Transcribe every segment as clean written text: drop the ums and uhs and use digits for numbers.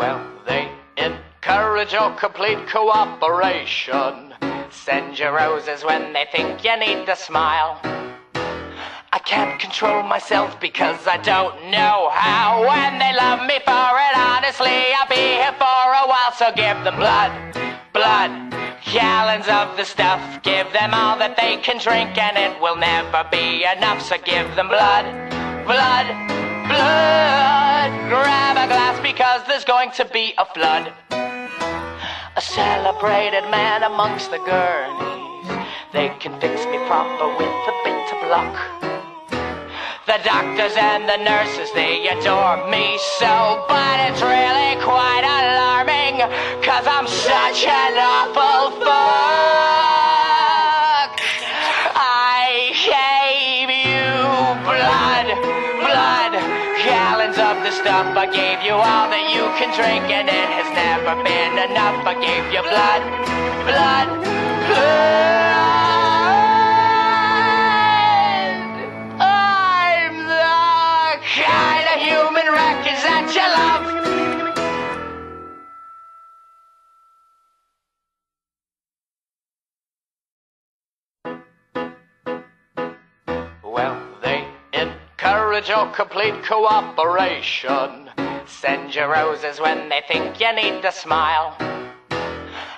Well, they encourage your complete cooperation. Send you roses when they think you need to smile. I can't control myself because I don't know how. When they love me for it, honestly, I'll be here for a while. So give them blood, blood, gallons of the stuff. Give them all that they can drink and it will never be enough. So give them blood, blood, blood. Grab a glass because there's going to be a flood. A celebrated man amongst the gurneys. They can fix me proper with a bit of luck. The doctors and the nurses, they adore me so, but it's really quite alarming, 'cause I'm such an awful fuck. I gave you blood, blood, gallons of the stuff. I gave you all that you can drink and it has never been enough. I gave you blood, blood, blood. Kind of human wreckage that you love. Well, they encourage your complete cooperation. Send you roses when they think you need to smile.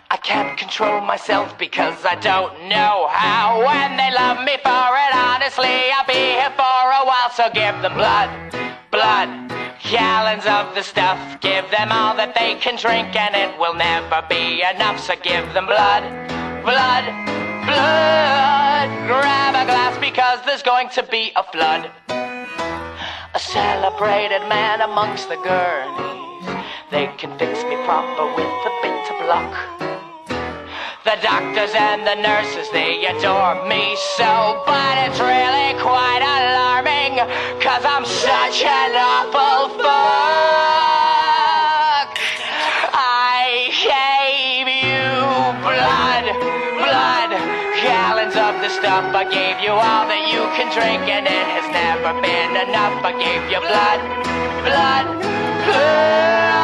I can't control myself because I don't know how. When they love me for it, honestly, I'll be here for a while. So give them blood, blood, gallons of the stuff. Give them all that they can drink and it will never be enough. So give them blood, blood, blood. Grab a glass because there's going to be a flood. A celebrated man amongst the gurneys. They can fix me proper with a bit of luck. The doctors and the nurses, they adore me so, but it's really quite alarming, 'cause I'm such an awful fuck. I gave you blood, blood, gallons of the stuff. I gave you all that you can drink and it has never been enough. I gave you blood, blood, blood.